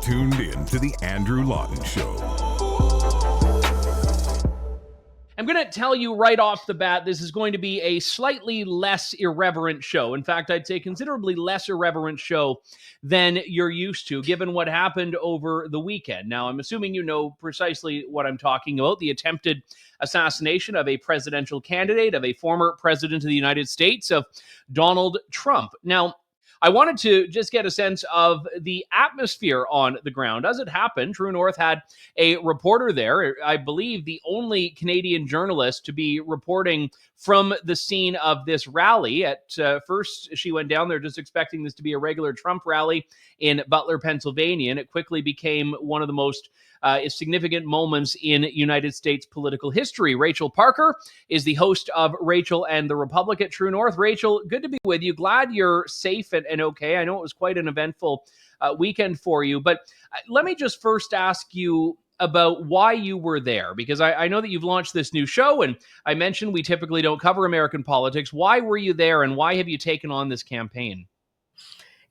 tuned in to The Andrew Lawton Show. I'm going to tell you right off the bat, this is going to be a slightly less irreverent show. In fact, I'd say considerably less irreverent show than you're used to, given what happened over the weekend. Now, I'm assuming you know precisely what I'm talking about, the attempted assassination of a presidential candidate, of a former president of the United States, of Donald Trump. Now, I wanted to just get a sense of the atmosphere on the ground. As it happened, True North had a reporter there, I believe the only Canadian journalist to be reporting from the scene of this rally. At first, she went down there just expecting this to be a regular Trump rally in Butler, Pennsylvania, and it quickly became one of the most significant moments in United States political history. Rachel Parker is the host of Rachel and the Republic at True North. Rachel, good to be with you. Glad you're safe and okay. I know it was quite an eventful weekend for you, but let me just first ask you about why you were there, because I know that you've launched this new show, and I mentioned we typically don't cover American politics. Why were you there, and why have you taken on this campaign?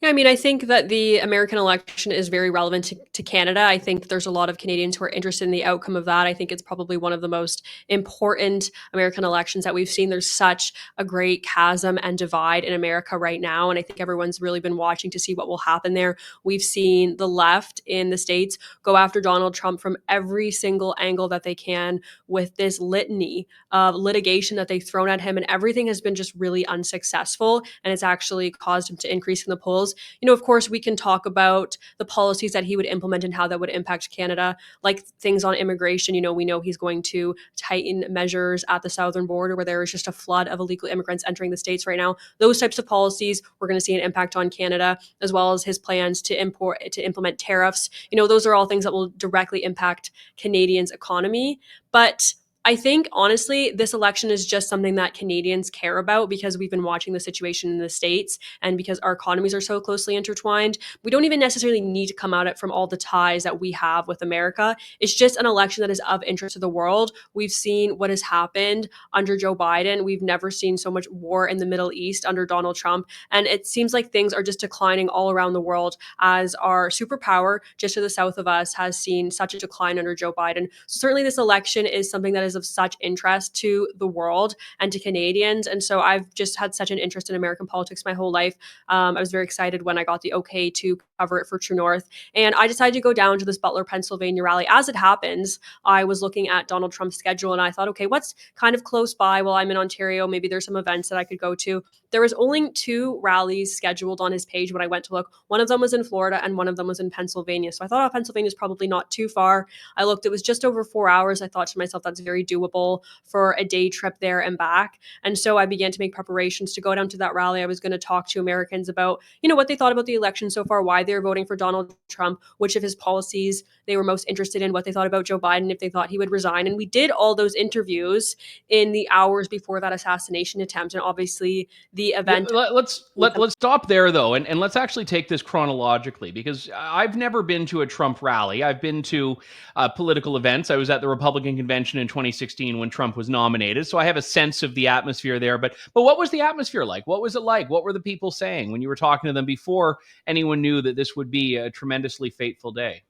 Yeah, I mean, I think that the American election is very relevant to Canada. I think there's a lot of Canadians who are interested in the outcome of that. I think it's probably one of the most important American elections that we've seen. There's such a great chasm and divide in America right now. And I think everyone's really been watching to see what will happen there. We've seen the left in the States go after Donald Trump from every single angle that they can with this litany of litigation that they've thrown at him. And everything has been just really unsuccessful. And it's actually caused him to increase in the polls. Of course, we can talk about the policies that he would implement and how that would impact Canada, like things on immigration. We know he's going to tighten measures at the southern border where there is just a flood of illegal immigrants entering the States right now. Those types of policies, we're going to see an impact on Canada, as well as his plans to implement tariffs. Those are all things that will directly impact Canadians' economy. But I think, honestly, this election is just something that Canadians care about because we've been watching the situation in the States and because our economies are so closely intertwined. We don't even necessarily need to come at it from all the ties that we have with America. It's just an election that is of interest to the world. We've seen what has happened under Joe Biden. We've never seen so much war in the Middle East under Donald Trump. And it seems like things are just declining all around the world as our superpower just to the south of us has seen such a decline under Joe Biden. So certainly this election is something that is of such interest to the world and to Canadians. And so I've just had such an interest in American politics my whole life. I was very excited when I got the okay to cover it for True North. And I decided to go down to this Butler, Pennsylvania rally. As it happens, I was looking at Donald Trump's schedule and I thought, okay, what's kind of close by? Well, I'm in Ontario. Maybe there's some events that I could go to. There was only 2 rallies scheduled on his page when I went to look. One of them was in Florida and one of them was in Pennsylvania. So I thought, Pennsylvania is probably not too far. I looked, it was just over 4 hours. I thought to myself, that's very doable for a day trip there and back. And so I began to make preparations to go down to that rally. I was going to talk to Americans about, what they thought about the election so far, why they were voting for Donald Trump, which of his policies they were most interested in, what they thought about Joe Biden, if they thought he would resign. And we did all those interviews in the hours before that assassination attempt. And obviously the event. Let's stop there though, and let's actually take this chronologically, because I've never been to a Trump rally. I've been to political events. I was at the Republican convention in 2016 when Trump was nominated, so I have a sense of the atmosphere there. But what was the atmosphere like? What was it like? What were the people saying when you were talking to them before anyone knew that this would be a tremendously fateful day?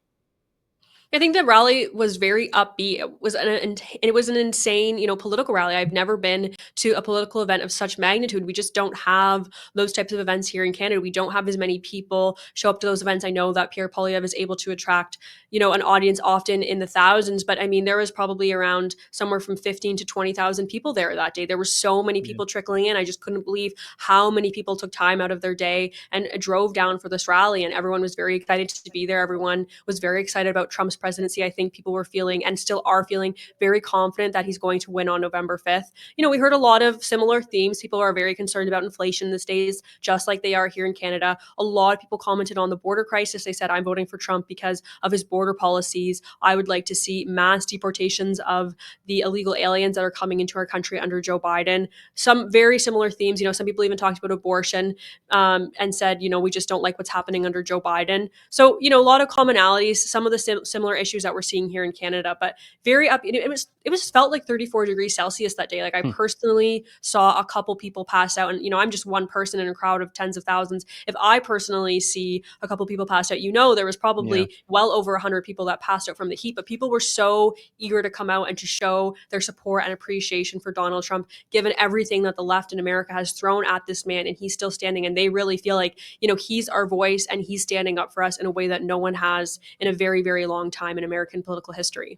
I think the rally was very upbeat. It was an insane, political rally. I've never been to a political event of such magnitude. We just don't have those types of events here in Canada. We don't have as many people show up to those events. I know that Pierre Poilievre is able to attract, an audience often in the thousands, but I mean, there was probably around somewhere from 15 to 20,000 people there that day. There were so many people trickling in. I just couldn't believe how many people took time out of their day and drove down for this rally. And everyone was very excited to be there. Everyone was very excited about Trump's presidency. I think people were feeling and still are feeling very confident that he's going to win on November 5th. We heard a lot of similar themes. People are very concerned about inflation in the States, just like they are here in Canada. A lot of people commented on the border crisis. They said, I'm voting for Trump because of his border policies. I would like to see mass deportations of the illegal aliens that are coming into our country under Joe Biden. Some very similar themes. Some people even talked about abortion and said, we just don't like what's happening under Joe Biden. So, a lot of commonalities. Some of the similar similar issues that we're seeing here in Canada, but very up. It was felt like 34 degrees Celsius that day. Like I personally saw a couple people pass out, and I'm just one person in a crowd of tens of thousands. If I personally see a couple people pass out, there was probably well over 100 people that passed out from the heat. But people were so eager to come out and to show their support and appreciation for Donald Trump, given everything that the left in America has thrown at this man, and he's still standing. And they really feel like, he's our voice and he's standing up for us in a way that no one has in a very, very long time in American political history.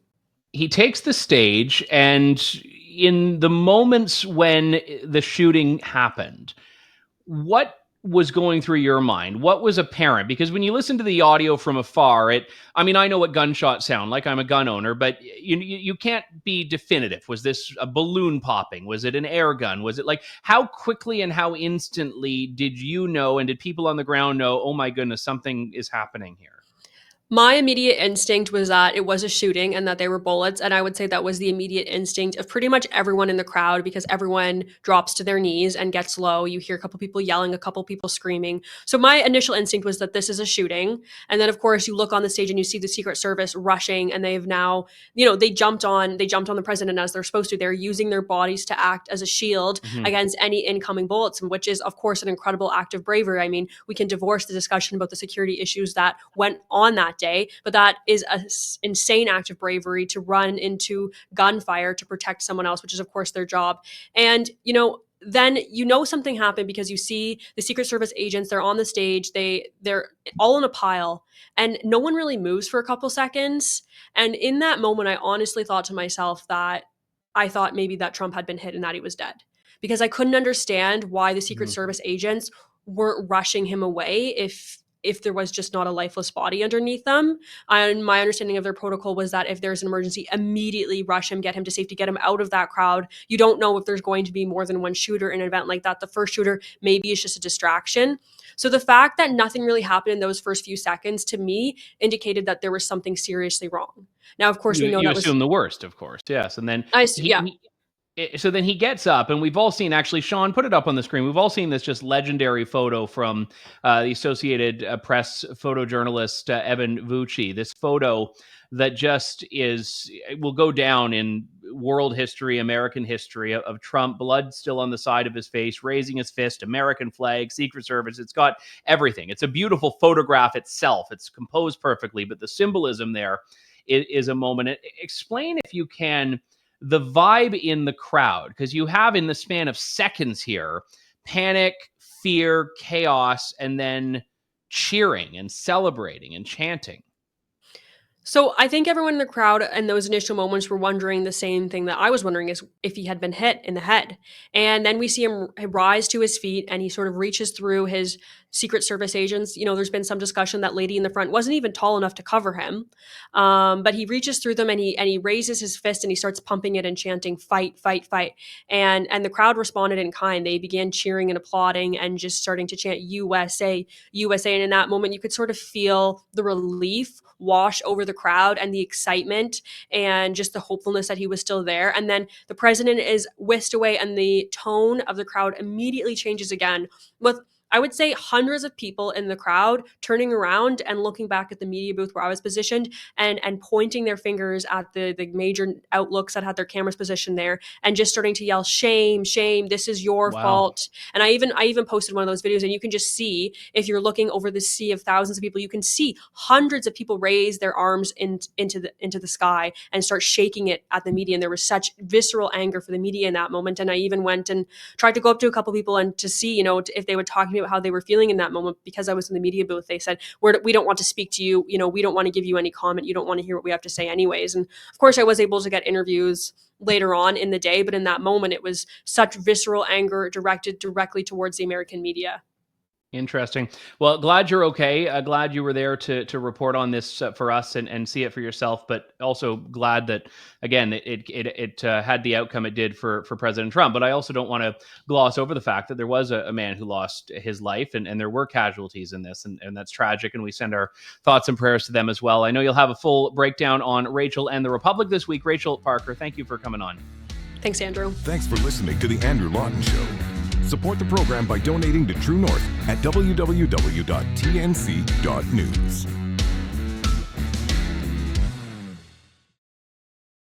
He takes the stage, and in the moments when the shooting happened, what was going through your mind? What was apparent? Because when you listen to the audio from afar, I know what gunshots sound like. I'm a gun owner, but you can't be definitive. Was this a balloon popping? Was it an air gun? Was it how quickly and how instantly did you know, and did people on the ground know, oh my goodness, something is happening here? My immediate instinct was that it was a shooting and that they were bullets. And I would say that was the immediate instinct of pretty much everyone in the crowd, because everyone drops to their knees and gets low. You hear a couple people yelling, a couple people screaming. So my initial instinct was that this is a shooting. And then, of course, you look on the stage and you see the Secret Service rushing, and they've now, they jumped on the president as they're supposed to. They're using their bodies to act as a shield against any incoming bullets, which is, of course, an incredible act of bravery. I mean, we can divorce the discussion about the security issues that went on that day, but that is an insane act of bravery to run into gunfire to protect someone else, which is, of course, their job. And, then something happened, because you see the Secret Service agents, they're on the stage, they're all in a pile, and no one really moves for a couple seconds. And in that moment, I honestly thought to myself that I thought maybe that Trump had been hit and that he was dead, because I couldn't understand why the Secret Service agents weren't rushing him away if there was just not a lifeless body underneath them. And my understanding of their protocol was that if there's an emergency, immediately rush him, get him to safety, get him out of that crowd. You don't know if there's going to be more than one shooter in an event like that. The first shooter maybe is just a distraction. So the fact that nothing really happened in those first few seconds, to me, indicated that there was something seriously wrong. Now, of course, we know that assume the worst, of course. Yes. And then so then he gets up, and we've all seen, actually, Sean, put it up on the screen. We've all seen this just legendary photo from the Associated Press photojournalist Evan Vucci. This photo that just will go down in world history, American history, of Trump, blood still on the side of his face, raising his fist, American flag, Secret Service. It's got everything. It's a beautiful photograph itself. It's composed perfectly, but the symbolism there is a moment. Explain, if you can, the vibe in the crowd, because you have, in the span of seconds here, panic, fear, chaos, and then cheering and celebrating and chanting. So I think everyone in the crowd in those initial moments were wondering the same thing that I was wondering, is if he had been hit in the head. And then we see him rise to his feet, and he sort of reaches through his Secret Service agents. There's been some discussion that lady in the front wasn't even tall enough to cover him. But he reaches through them, and he raises his fist, and he starts pumping it and chanting, "Fight, fight, fight." And the crowd responded in kind. They began cheering and applauding and just starting to chant USA, USA. And in that moment, you could sort of feel the relief wash over the crowd, and the excitement, and just the hopefulness that he was still there. And then the president is whisked away, and the tone of the crowd immediately changes again, with, I would say, hundreds of people in the crowd turning around and looking back at the media booth where I was positioned, and pointing their fingers at the major outlooks that had their cameras positioned there, and just starting to yell, "Shame, shame, this is your fault." And I even posted one of those videos, and you can just see, if you're looking over the sea of thousands of people, you can see hundreds of people raise their arms into the sky and start shaking it at the media. And there was such visceral anger for the media in that moment. And I even went and tried to go up to a couple people and to see, if they would talk to me about how they were feeling in that moment. Because I was in the media booth, they said, we don't want to speak to you. We don't want to give you any comment. You don't want to hear what we have to say anyways. And of course, I was able to get interviews later on in the day, but in that moment, it was such visceral anger directed directly towards the American media. Interesting. Well, glad you're okay. Glad you were there to report on this for us and see it for yourself. But also glad that, again, it had the outcome it did for President Trump. But I also don't want to gloss over the fact that there was a man who lost his life, and there were casualties in this, and that's tragic. And we send our thoughts and prayers to them as well. I know you'll have a full breakdown on Rachel and the Republic this week. Rachel Parker, thank you for coming on. Thanks, Andrew. Thanks for listening to The Andrew Lawton Show. Support the program by donating to True North at www.tnc.news.